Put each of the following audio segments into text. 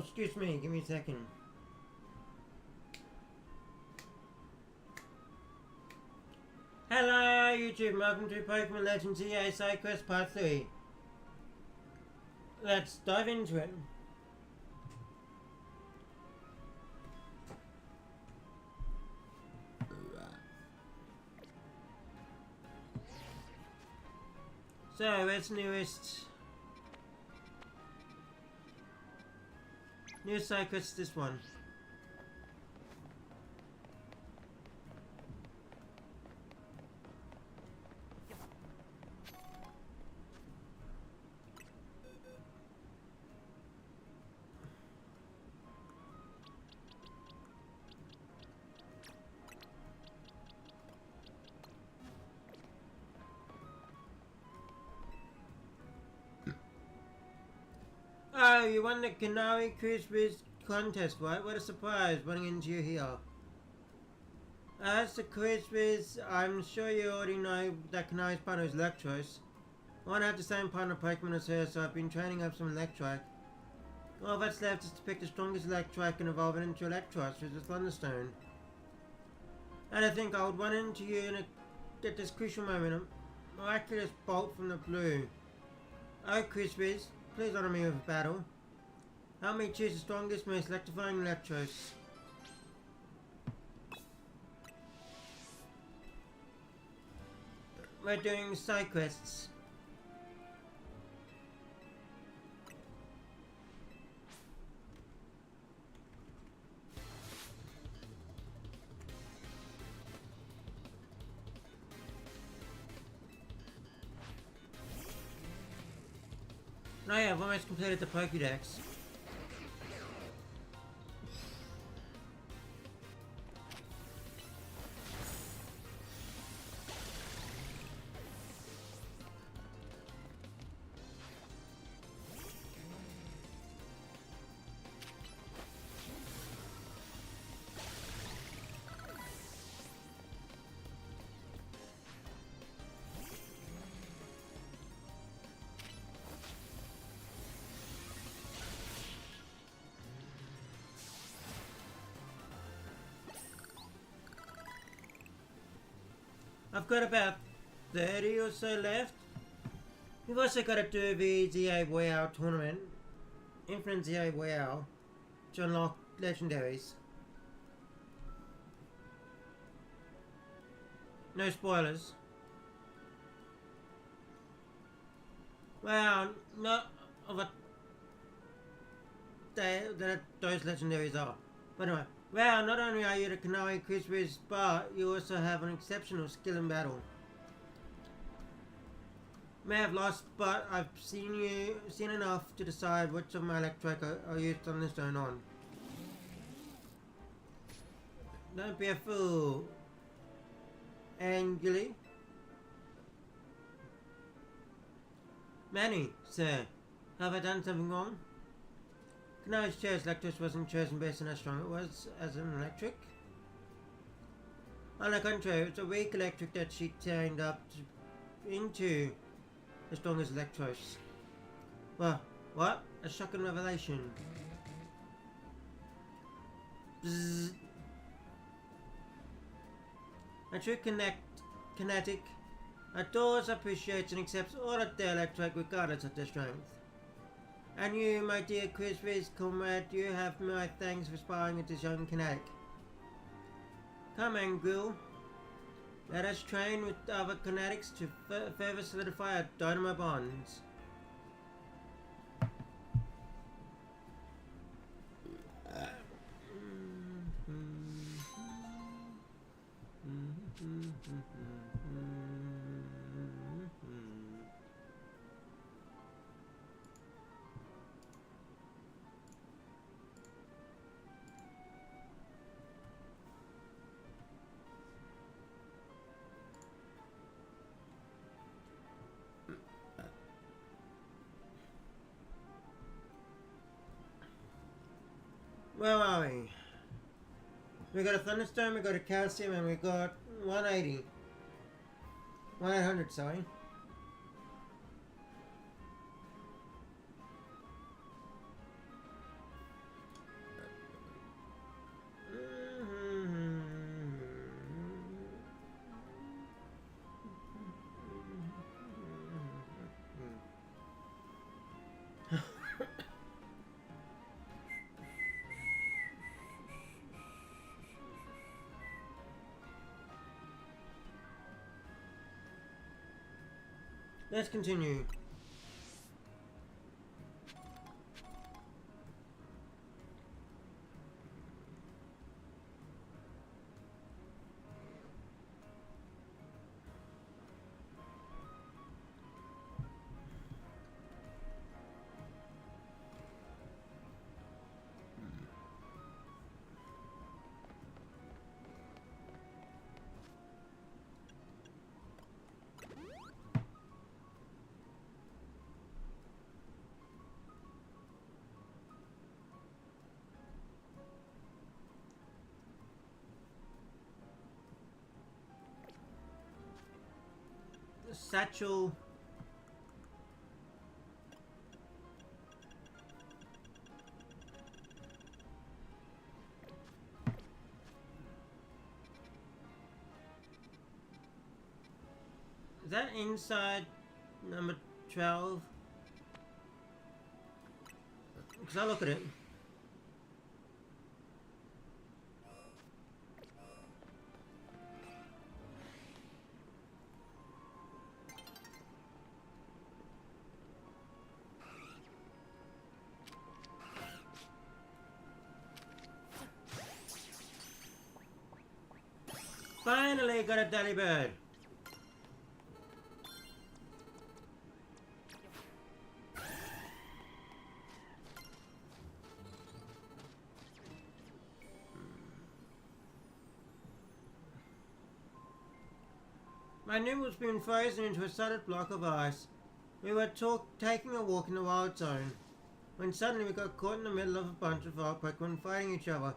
excuse me, give me a second. Hello YouTube, welcome to Pokemon Legends EA Side Quest Part 3. Let's dive into it. So, where's the newest side quest? This one. Oh, you won the Canary Cruise Biz contest, right? What a surprise, running into you here. As the Cruise Biz, I'm sure you already know that Canary's partner is Electros. I want to have the same partner Pokemon as her, so I've been training up some Electrike. All that's left is to pick the strongest Electrike and evolve it into Electros with the Thunderstone. And I think I would run into you at this crucial moment, a miraculous bolt from the blue. Oh, Cruise Biz, please honor me with a battle. Help me choose the strongest, most electrifying Electros. We're doing side quests. Oh yeah, I've almost completed the Pokédex. I've got about 30 or so left. We've also got to do the ZA WoW tournament, Infinite ZA WoW, to unlock legendaries. No spoilers. Well, not of what those legendaries are. But anyway. Well, not only are you the Canary Cruise Biz, but you also have an exceptional skill in battle. May have lost, but I've seen enough to decide which of my Electric I'll use Thunderstone on. Don't be a fool, Angeli. Manny, sir, have I done something wrong? Canary's chose Electros wasn't chosen based on how strong it was as an electric. On the contrary, it was a weak electric that she trained up into the strongest Electros. Well, what? A shocking revelation. Bzzz. A true kinetic adores, appreciates and accepts all of their electric regardless of their strength. And you, my dear Cruise Biz comrade, you have my thanks for sparring with this young kinetic. Come, Angul. Let us train with other kinetics to further solidify our dynamo bonds. Where are we? We got a Thunderstorm, we got a Calcium, and we got 180. 100, sorry. Let's continue. The satchel. Is that inside number 12? Because I'll look at it. Finally got a Delibird. Bird. My Nimble's been frozen into a solid block of ice. We were taking a walk in the wild zone, when suddenly we got caught in the middle of a bunch of wild Pokemon fighting each other.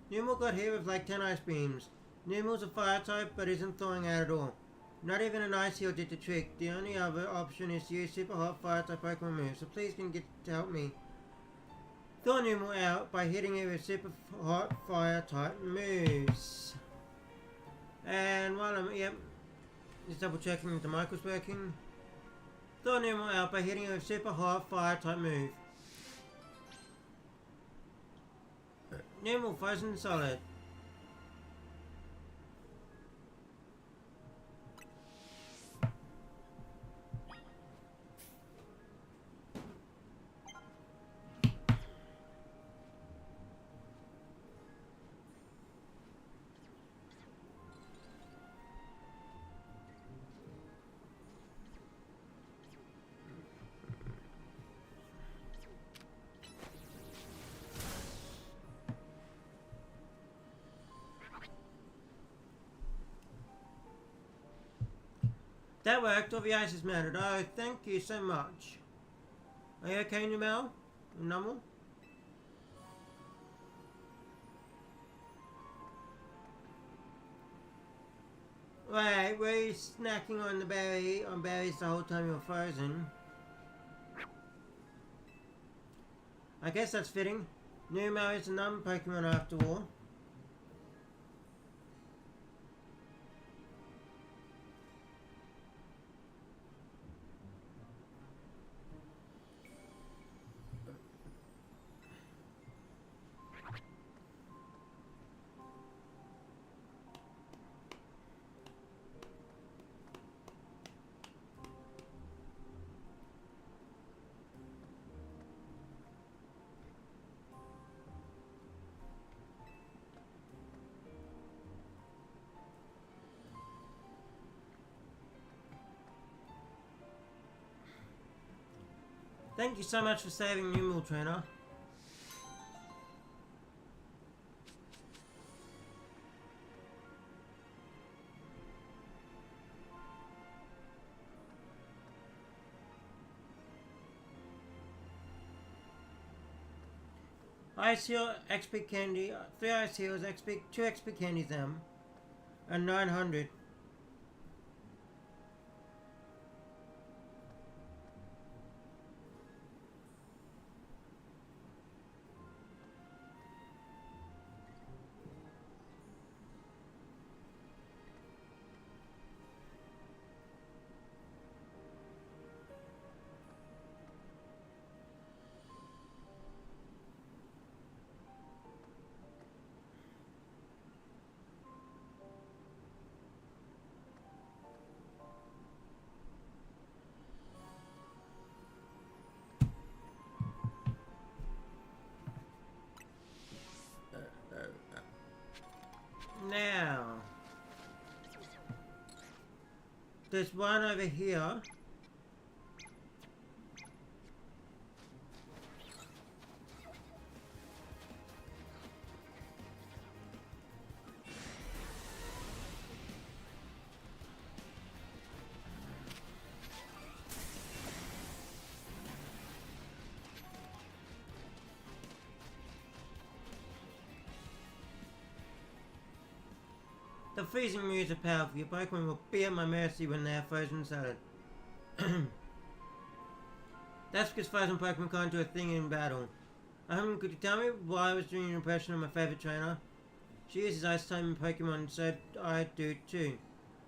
Nimble got hit with like 10 ice beams. Nimble's a fire type but isn't thawing out at all. Not even an ice heal did the trick. The only other option is to use super hot fire type Pokemon moves, so please can get to help me. Thaw Nimble out by hitting it with super hot fire type moves. And while I'm, just double checking if the mic was working. Thaw Nimble out by hitting it with super hot fire type move. Nimble frozen solid. That worked, all the ice is melted. Oh, thank you so much. Are you okay, Numel? Numel? Wait, were you snacking on berries the whole time you were frozen? I guess that's fitting. Numel is a non-Pokemon after all. Thank you so much for saving Numel, Trainer. Ice Heal, XP Candy, 3 Ice Heals, XP, 2 XP Candies M, and 900. There's one over here. The freezing moves are powerful. Your Pokemon will be at my mercy when they are frozen solid. That's because frozen Pokemon can't do a thing in battle. Could you tell me why I was doing an impression of my favorite trainer? She uses Ice type in Pokemon, so I do too.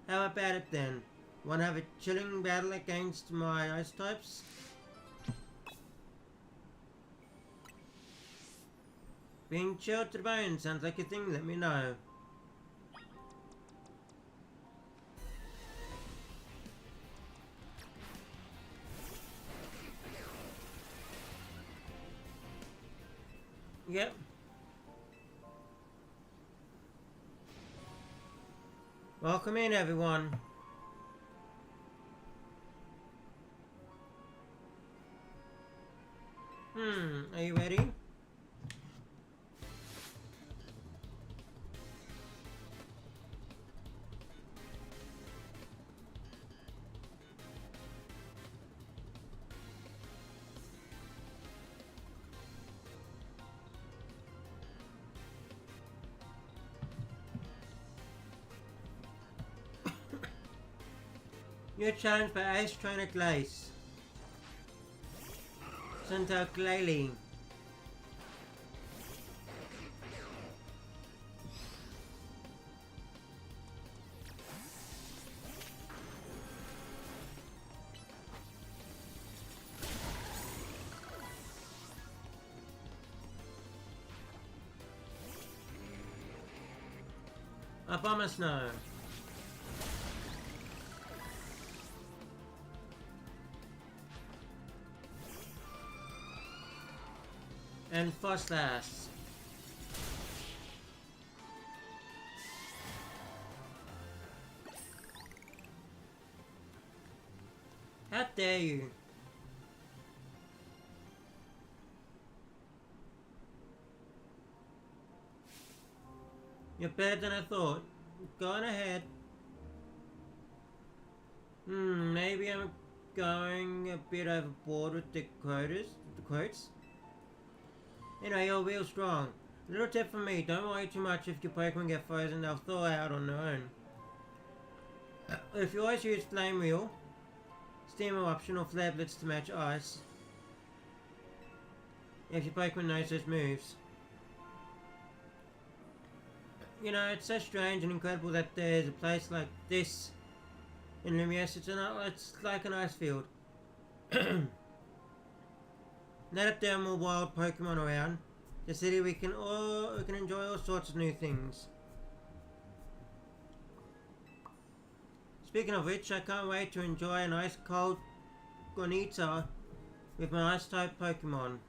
How about it then? Want to have a chilling battle against my Ice types? Being chilled to the bone sounds like a thing, let me know. Yep. Welcome in, everyone. Are you ready? You're challenged by Ice Trainer Glace. Centaur Glalie. Abomasnow. And Fosslas. How dare you? You're better than I thought. Go on ahead. Maybe I'm going a bit overboard with the quotes. You know, you're real strong. Little tip from me, don't worry too much if your Pokemon get frozen, they'll thaw out on their own. If you always use Flame Wheel, Steam Eruption or Flare Blitz to match Ice, if your Pokemon knows those moves. You know, it's so strange and incredible that there's a place like this in Lumiose. It's like an ice field. Now that there are more wild Pokemon around the city, we can enjoy all sorts of new things. Speaking of which, I can't wait to enjoy an ice cold Gonita with my ice type Pokemon.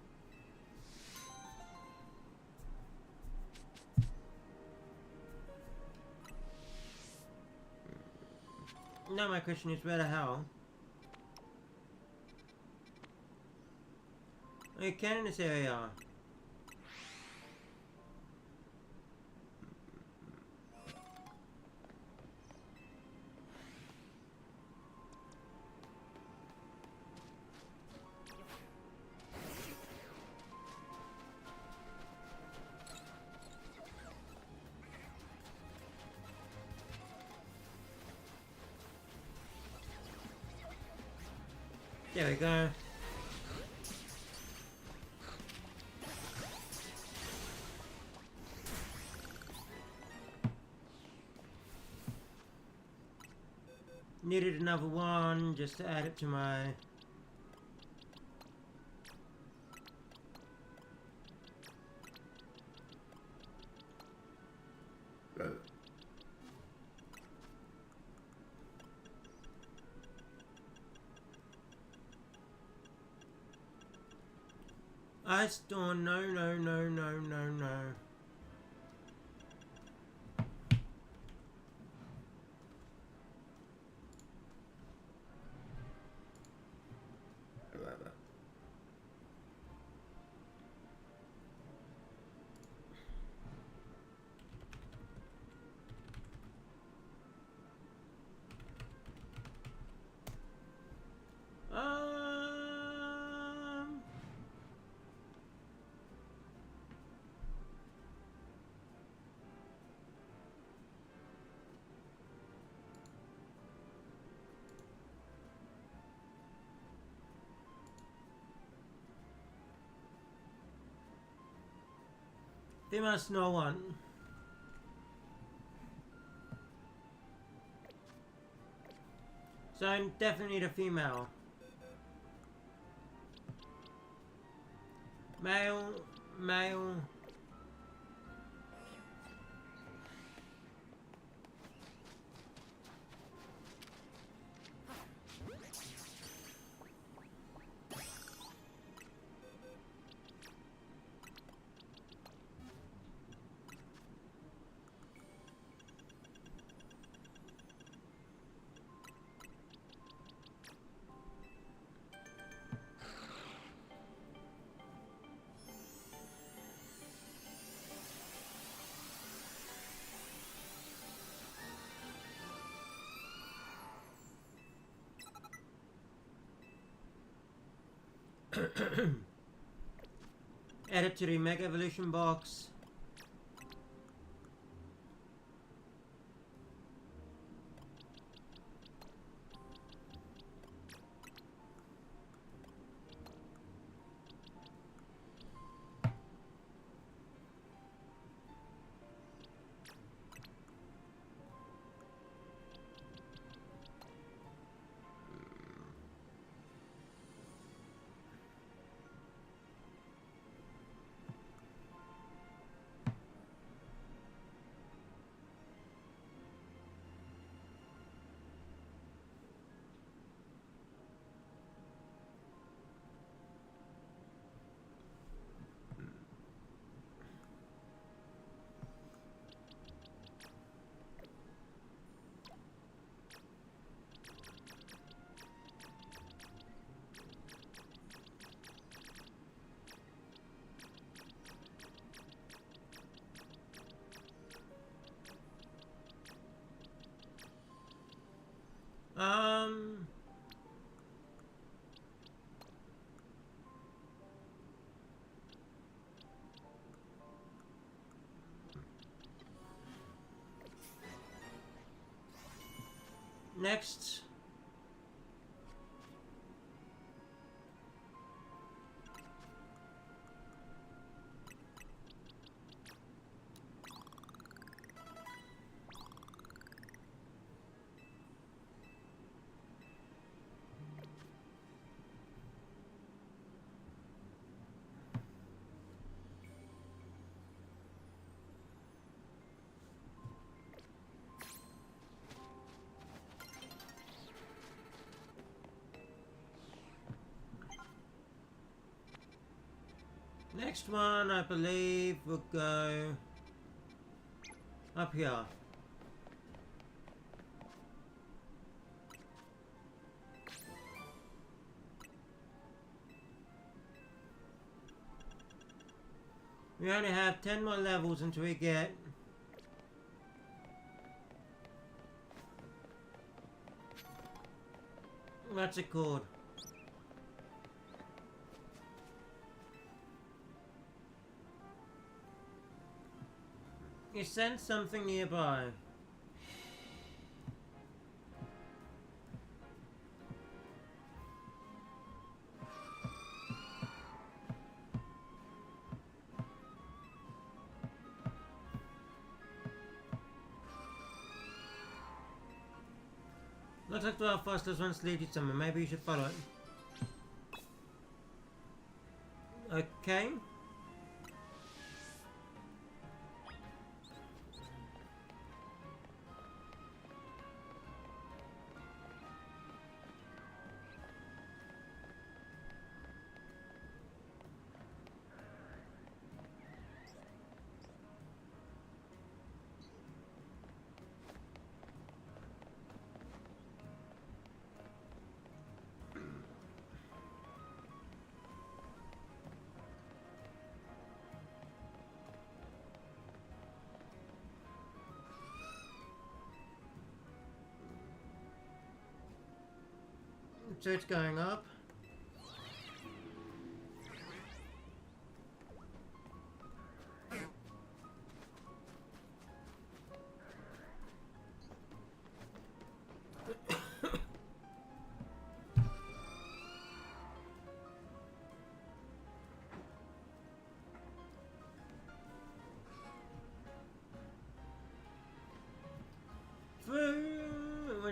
Now my question is, where the hell? You can in this area. There we go. Needed another one just to add it to my... Ice Storm, no. Females, no one. So I definitely need a female. Male, male. Add it to the Mega Evolution box. Um... Next. Next one, I believe, will go up here. We only have 10 more levels until we get... What's it called? You sense something nearby. Looks like the fastest one's lead you somewhere. Maybe you should follow it. Okay. So it's going up.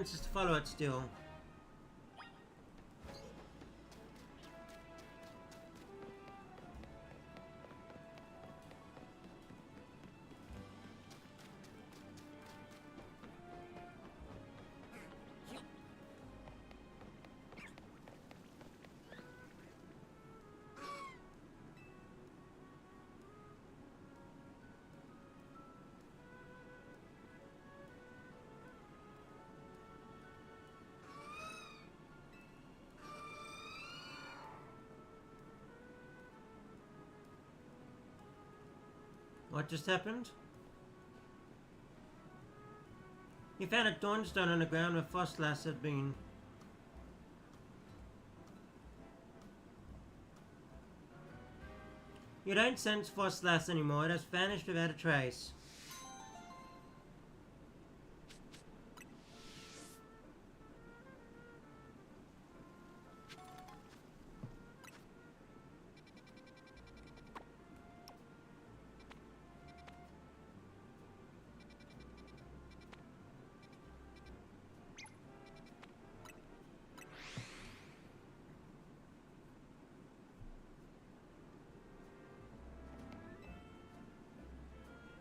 sense is to follow it still. What just happened? You found a dawnstone on the ground where Frostlass had been. You don't sense Frostlass anymore. It has vanished without a trace.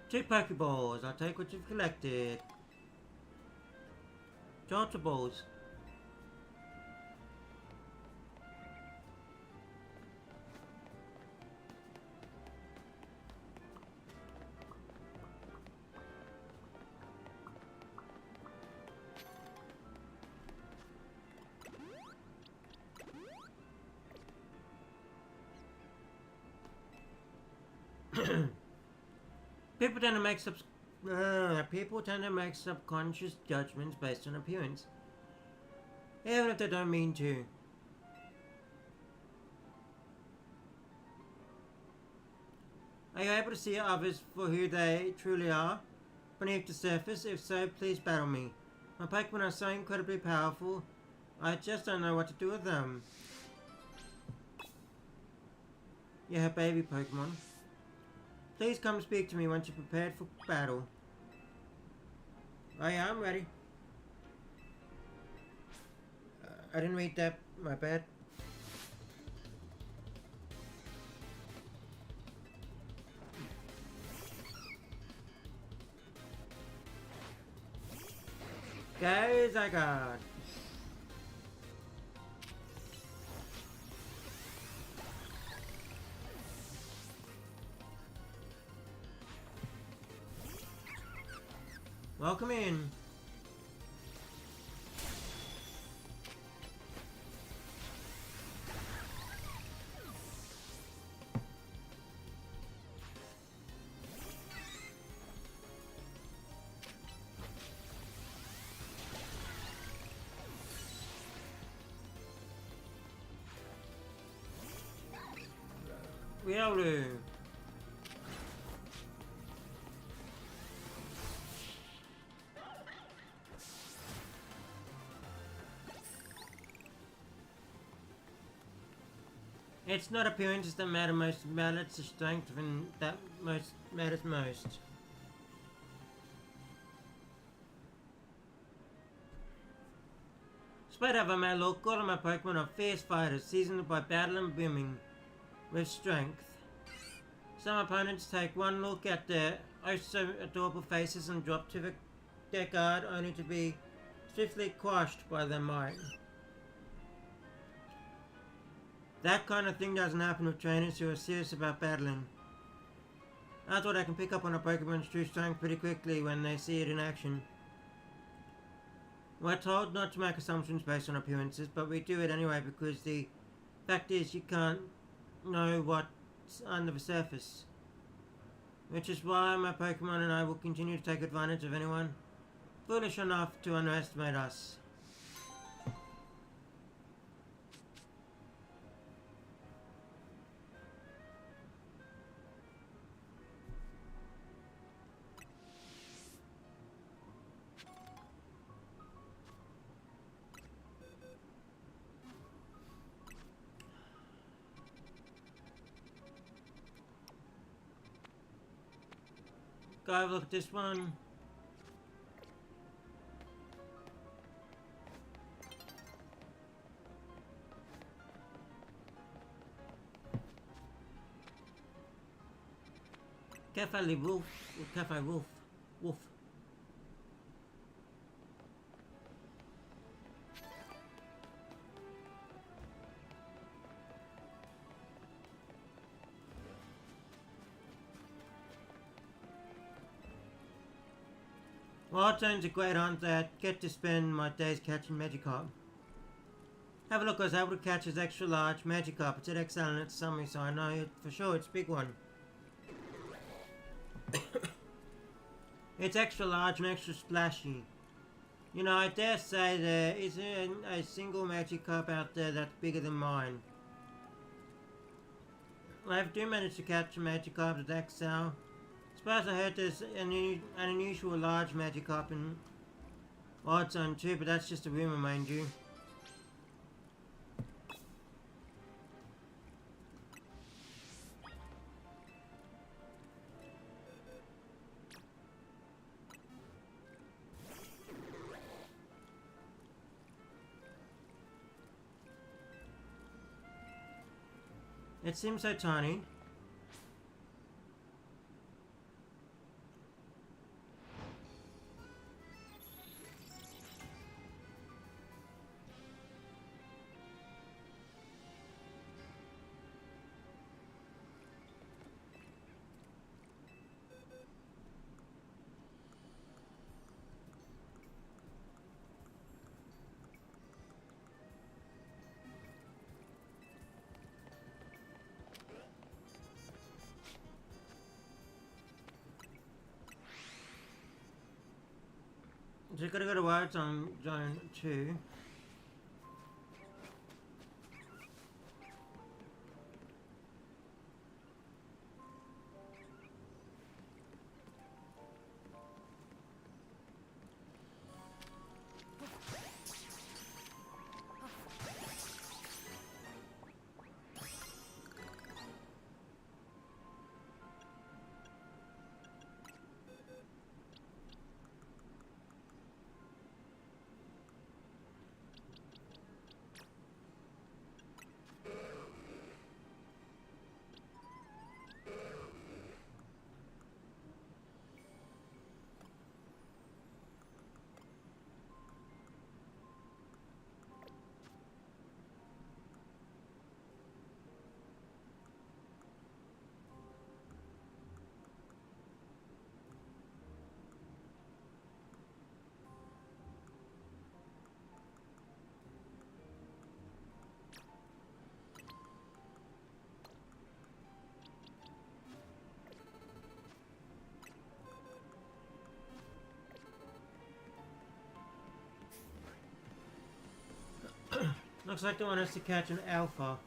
Two Pokeballs. I'll take what you've collected. Jolter Balls. People tend to make subconscious judgments based on appearance, even if they don't mean to. Are you able to see others for who they truly are beneath the surface? If so, please battle me. My Pokemon are so incredibly powerful, I just don't know what to do with them. Yeah, baby Pokemon. Please come speak to me once you're prepared for battle. Oh yeah, I'm ready. I didn't read that, my bad. Go Zygarde! Welcome in. Riolu. It's not appearances that matter most, it's the strength and that matters most. Despite how I may look, all of my Pokemon are fierce fighters, seasoned by battle and brimming with strength. Some opponents take one look at their oh so adorable faces and drop to their guard, only to be swiftly quashed by their might. That kind of thing doesn't happen with trainers who are serious about battling. I thought I can pick up on a Pokemon's true strength pretty quickly when they see it in action. We're told not to make assumptions based on appearances, but we do it anyway because the fact is you can't know what's under the surface. Which is why my Pokemon and I will continue to take advantage of anyone foolish enough to underestimate us. Go have a look at this one. Cafe Wolf. Cafe Wolf. Wolf. Warzone's a great hunt that I get to spend my days catching Magikarp. Have a look, I was able to catch his extra large Magikarp. It's at XL and it's summary, so I know for sure it's a big one. It's extra large and extra splashy. You know, I dare say there isn't a single Magikarp out there that's bigger than mine. I do manage to catch a Magikarp at XL. Suppose I heard there's an unusual large Magikarp in Wildzone too, but that's just a rumor, mind you. It seems so tiny. So gotta go to Wildzone Zone 2. Looks like they want us to catch an alpha.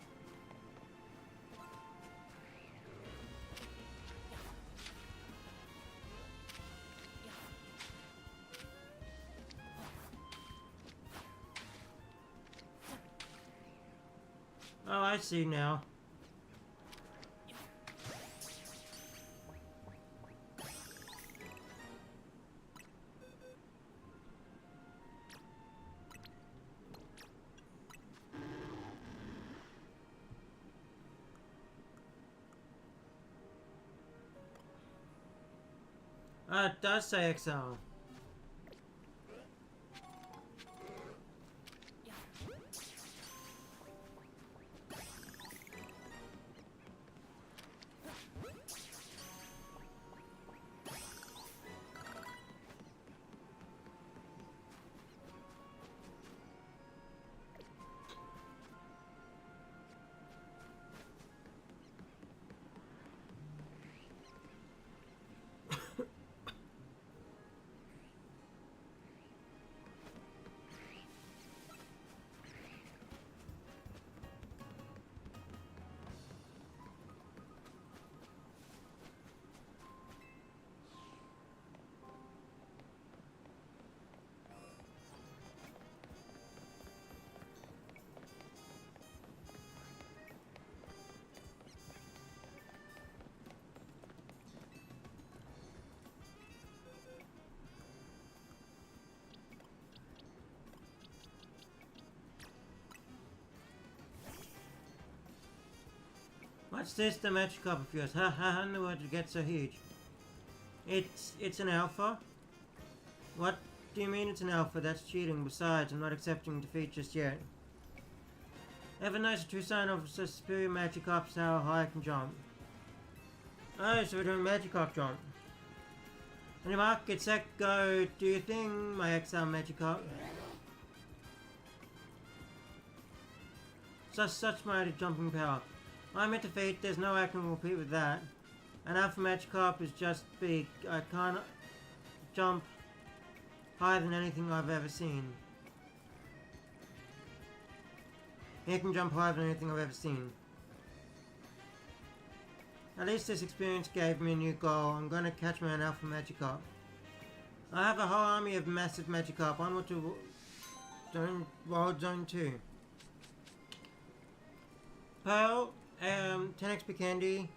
Oh, I see now. It does say XL. What's this, the Magikarp of yours? Ha ha, I knew it would get so huge. It's an alpha? What do you mean it's an alpha? That's cheating. Besides, I'm not accepting defeat just yet. Ever noticed a true sign of a superior Magikarp is how high I can jump? Oh, so we're doing Magikarp jump. On your mark, get set, go, do your thing, my XL Magikarp. Such mighty jumping power. I'm at defeat, there's no way I can compete with that. An Alpha Magikarp is just big. I can't jump higher than anything I've ever seen. He can jump higher than anything I've ever seen. At least this experience gave me a new goal. I'm gonna catch my own Alpha Magikarp. I have a whole army of massive Magikarp. Onward to World Zone 2. Pearl, 10 XP candy.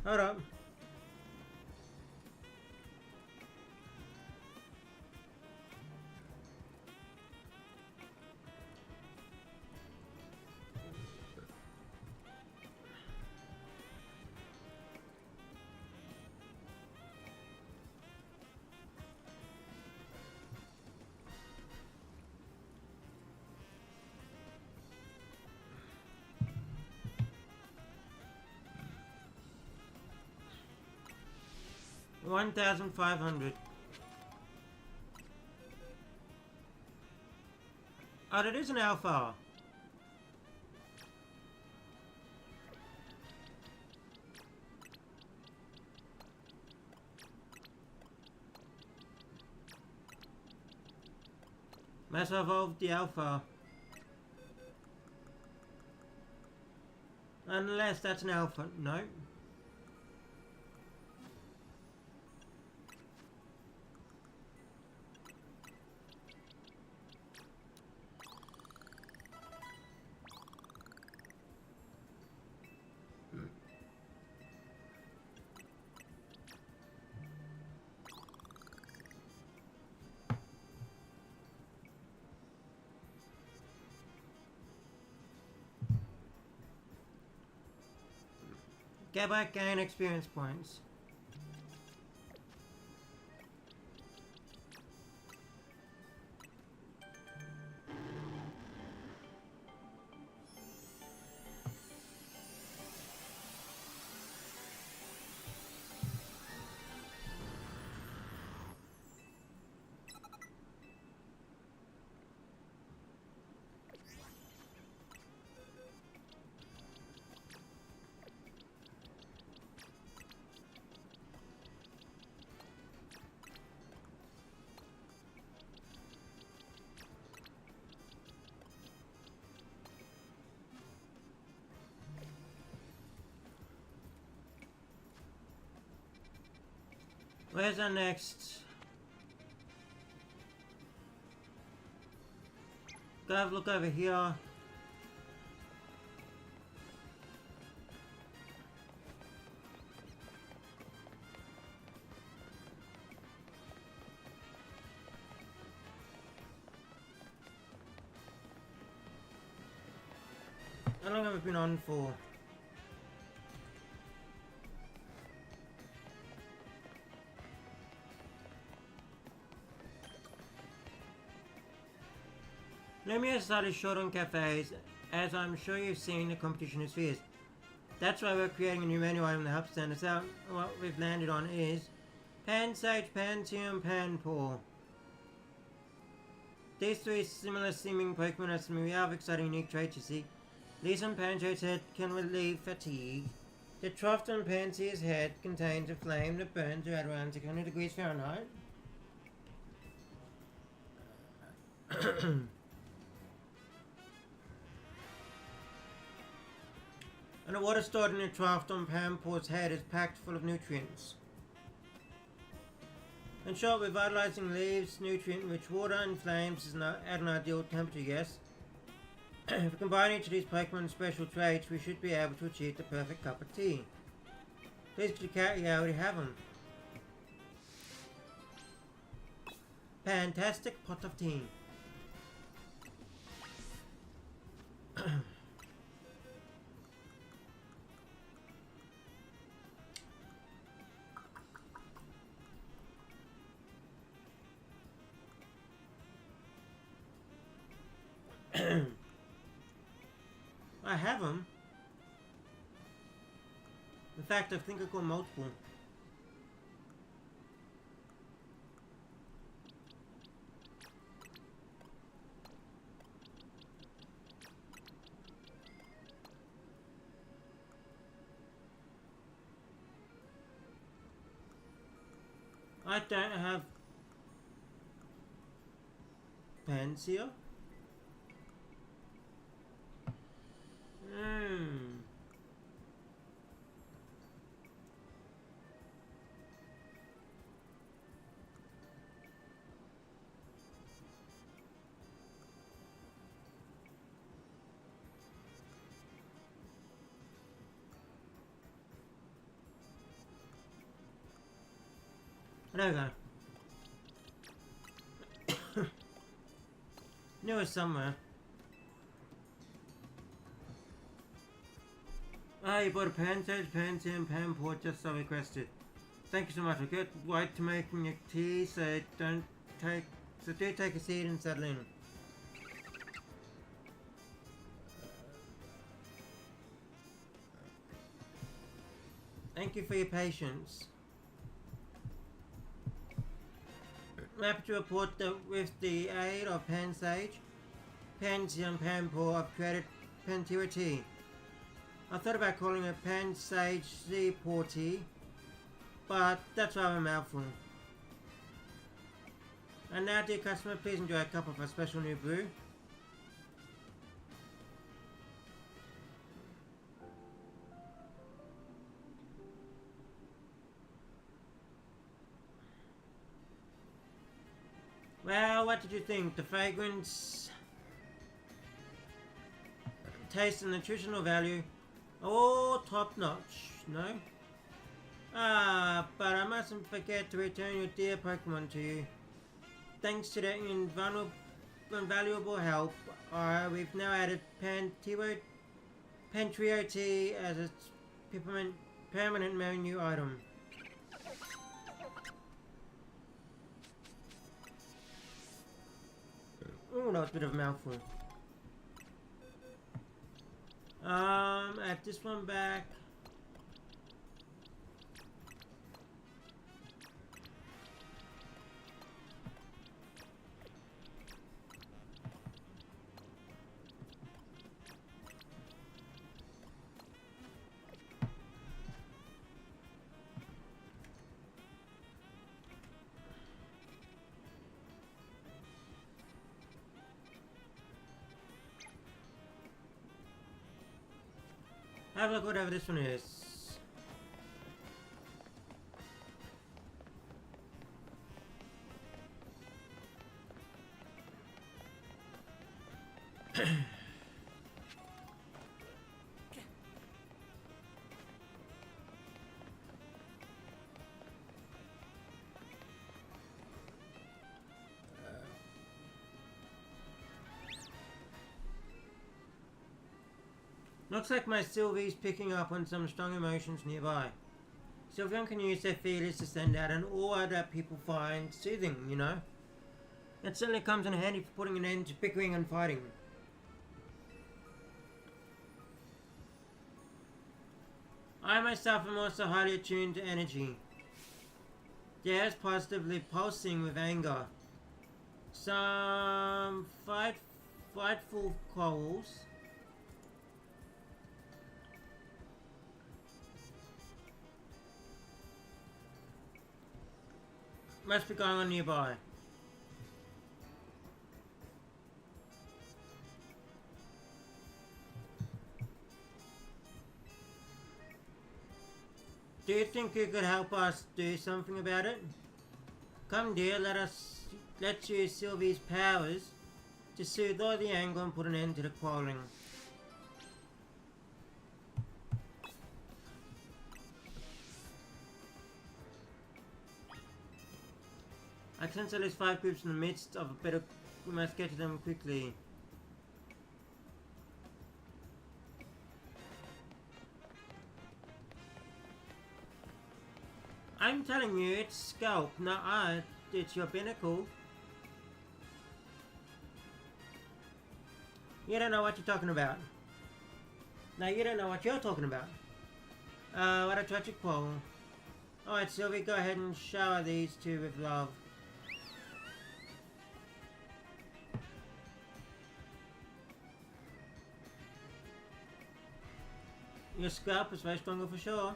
Hold up. $1,500. Oh, that is an alpha. Must have evolved the alpha. Unless that's an alpha. No. Get back, gain experience points. Where's our next? Go have a look over here. How long have we been on for? Lumia started short on cafes, as I'm sure you've seen the competition is fierce. That's why we're creating a new menu item in the hub stand. So what we've landed on is Pansage, Panseum, Panpour. These three similar seeming Pokemon have some real exciting unique traits, you see. These on Pancho's head can relieve fatigue. The trough on Pansy's head contains a flame that burns at around 600 degrees Fahrenheit. And the water stored in the trough on Panpour's head is packed full of nutrients. In short, revitalizing leaves, nutrient-rich water, and flames is not at an ideal temperature, yes? If we combine each of these Pokemon's special traits, we should be able to achieve the perfect cup of tea. Please, could you carry? I already have them. Fantastic pot of tea. I have them. In fact, I think I got multiple. I don't have Pansear. There we go. Knew it was somewhere. Ah, you bought a Pansage, Pansear, and Panport just so requested. Thank you so much. I'll get right to making your tea, so do take a seat and settle in. Thank you for your patience. I'm happy to report that with the aid of Pansage, Pansear, and Panpour, I've created Pantera tea. I thought about calling it Pansage Seaport tea, but that's rather a mouthful. And now, dear customer, please enjoy a cup of our special new brew. Well, what did you think? The fragrance, taste, and nutritional value are all top notch, no? Ah, but I mustn't forget to return your dear Pokemon to you. Thanks to their invaluable help, we've now added Pantrio tea as a permanent menu item. Oh, that was a bit of a mouthful. Add this one back. Have a look whatever this one is. Looks like my Sylvie's picking up on some strong emotions nearby. Sylveon can use their feelers to send out an aura that people find soothing, you know? That certainly comes in handy for putting an end to bickering and fighting. I myself am also highly attuned to energy. Theirs positively pulsing with anger. Some frightful quarrels. Must be going on nearby. Do you think you could help us do something about it? Come dear, let's use Sylvie's powers to soothe all the anger and put an end to the quarreling. I sense at least 5 groups in the midst of a bit of... We must get to them quickly. I'm telling you, it's Scalp, not I. It's your binnacle. You don't know what you're talking about. No, you don't know what you're talking about. What a tragic quarrel. Alright, Sylvie, go ahead and shower these two with love. Your scalp is way stronger for sure.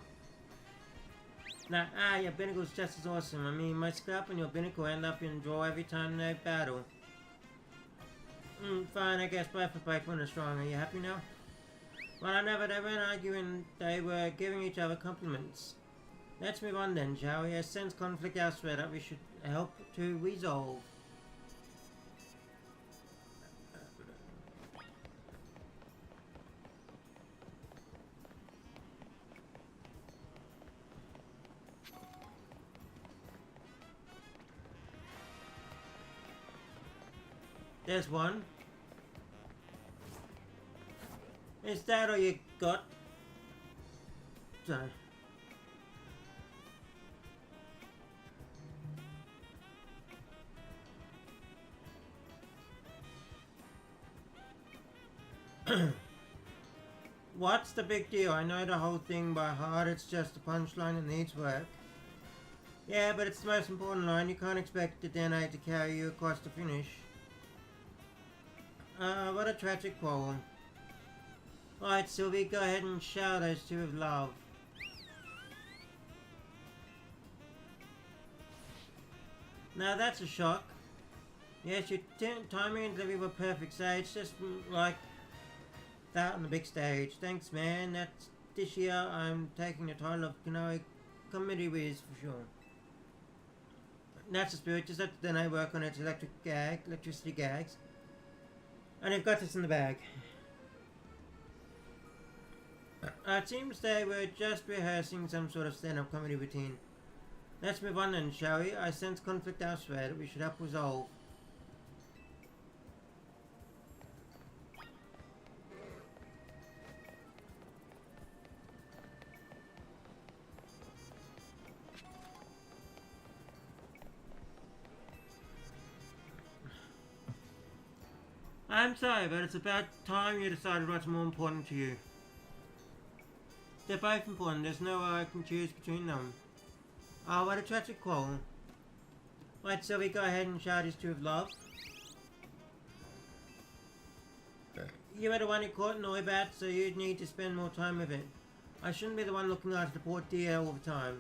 Nah, your binnacle's just as awesome. I mean, my scalp and your binnacle end up in draw every time they battle. Fine, I guess both are Pokemon are strong. Are you happy now? Well, they weren't arguing, they were giving each other compliments. Let's move on then, shall we? I sense conflict elsewhere that we should help to resolve. There's one. Is that all you got? Sorry. What's the big deal? I know the whole thing by heart, it's just a punchline that needs work. Yeah, but it's the most important line. You can't expect the DNA to carry you across the finish. What a tragic quarrel. Alright, Sylvie, go ahead and shower those two with love. Now that's a shock. Yes, your timing and delivery were perfect, so it's just like that on the big stage. Thanks, man. This year I'm taking the title of Kanoe Comedy Whiz for sure. That's the spirit, just let the DNA work on its electricity gags. And I've got this in the bag. It seems they were just rehearsing some sort of stand-up comedy routine. Let's move on then, shall we? I sense conflict elsewhere that we should help resolve. I'm sorry, but it's about time you decided what's more important to you. They're both important, there's no way I can choose between them. Oh, what a tragic quarrel. Right, so we go ahead and shower these two with love. You were the one who caught Noibat, so you'd need to spend more time with it. I shouldn't be the one looking after the poor deer all the time.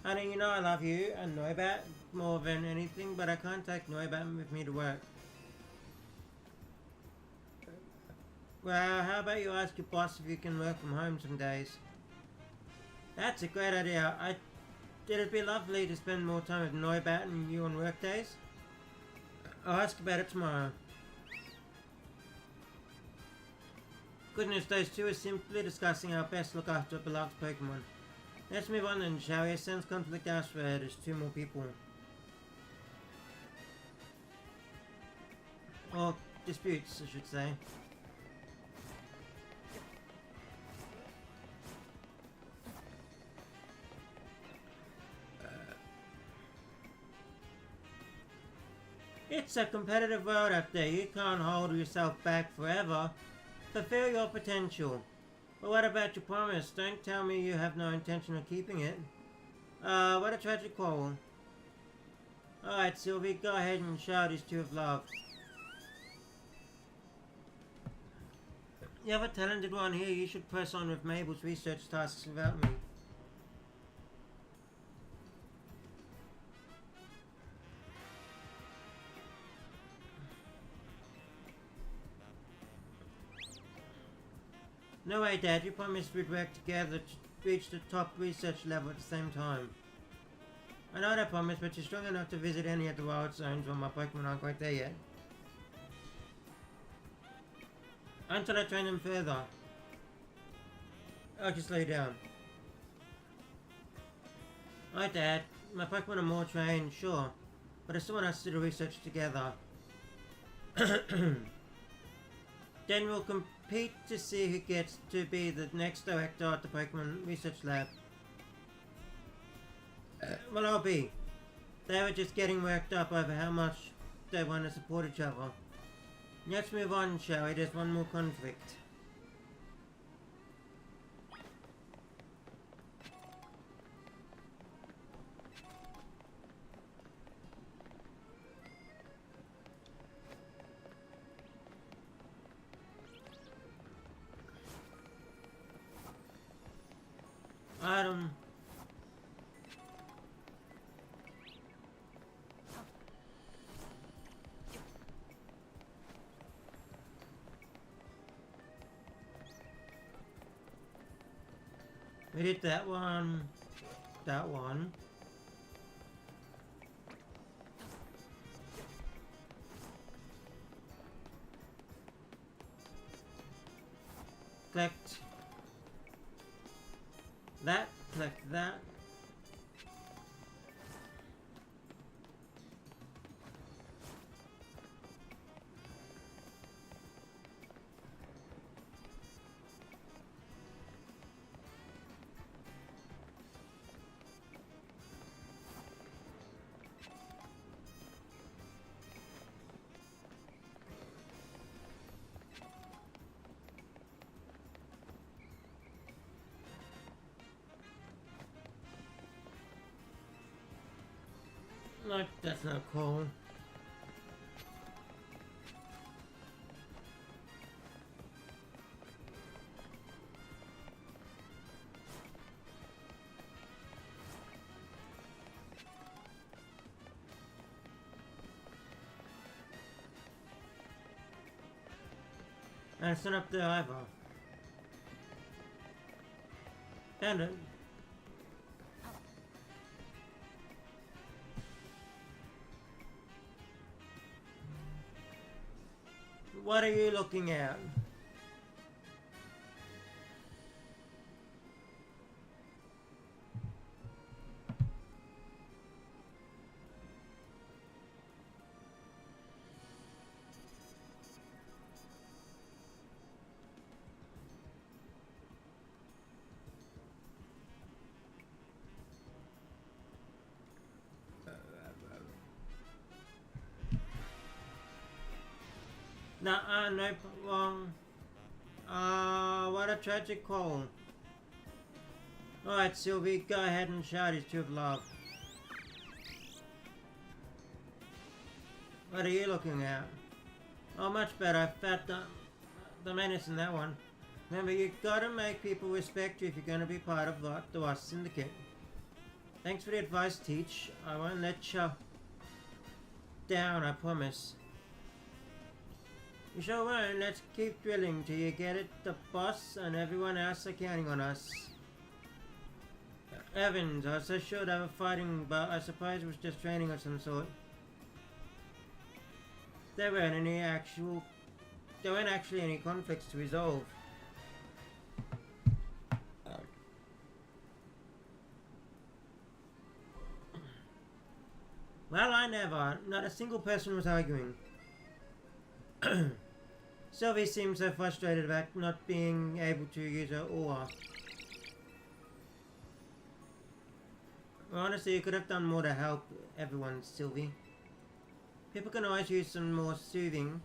Honey, you know I love you and Noibat more than anything, but I can't take Noibat with me to work. Well, how about you ask your boss if you can work from home some days? That's a great idea. It'd be lovely to spend more time with Noibat and you on work days. I'll ask about it tomorrow. Goodness, those two are simply discussing how best to look after a beloved Pokemon. Let's move on then, shall we? Sense conflict elsewhere, there's two more people. Or disputes, I should say. It's a competitive world out there. You can't hold yourself back forever. Fulfill your potential. But what about your promise? Don't tell me you have no intention of keeping it. What a tragic quarrel. Alright, Sylvie, go ahead and shower these two with love. You have a talented one here. You should press on with Mabel's research tasks without me. No way, Dad. You promised we'd work together to reach the top research level at the same time. I know that promise, but you're strong enough to visit any of the wild zones while my Pokemon aren't quite there yet. Until I train them further. I'll just lay down. Alright, Dad. My Pokemon are more trained, sure. But I still want us to do research together. Then we'll compete to see who gets to be the next director at the Pokemon Research Lab. Well, I'll be. They were just getting worked up over how much they want to support each other. Let's move on, shall we? There's one more conflict. We did that one. That one. Collect that, collect that. No, that's not cool. And it's not up there either. Found it. What are you looking at? Nah, no, wrong. What a tragic call. Alright, Sylvie, go ahead and shout his truth love. What are you looking at? Oh, much better. I felt the menace in that one. Remember, you gotta make people respect you if you're gonna be part of the Wasp Syndicate. Thanks for the advice, Teach. I won't let you down, I promise. You sure won't. Let's keep drilling till you get it. The boss and everyone else are counting on us. Evans, I was so sure they were fighting, but I suppose it was just training of some sort. There weren't actually any conflicts to resolve. Well, I never. Not a single person was arguing. Sylvie seemed so frustrated about not being able to use her aura. Well, honestly, you could have done more to help everyone, Sylvie. People can always use some more soothing.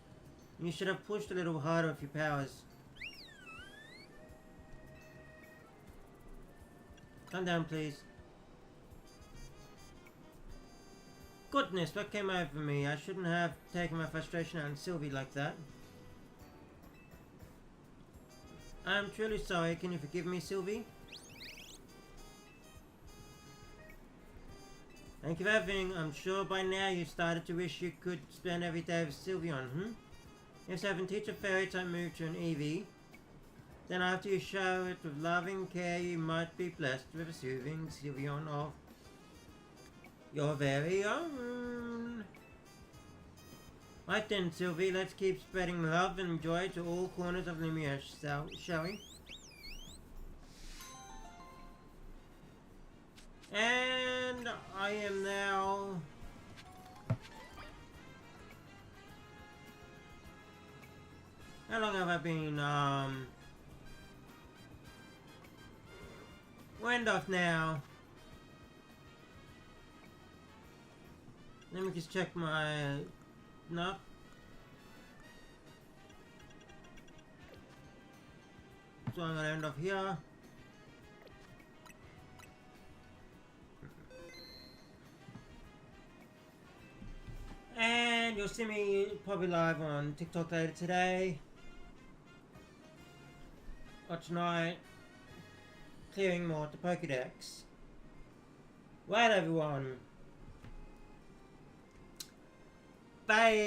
You should have pushed a little harder with your powers. Calm down, please. Goodness, what came over me? I shouldn't have taken my frustration out on Sylvie like that. I'm truly sorry. Can you forgive me, Sylvie? Thank you for everything. I'm sure by now you started to wish you could spend every day with Sylveon, If so, then teach a fairy type move to an Eevee. Then after you shower it with loving care, you might be blessed with a soothing Sylveon of Your very own. Right then, Sylvie, let's keep spreading love and joy to all corners of Lumia, shall we? And I am now... How long have I been, Wind off now. Let me just check my... No. So I'm gonna end off here. And you'll see me probably live on TikTok later today. Or tonight. Clearing more at the Pokédex. Right, everyone. Bye.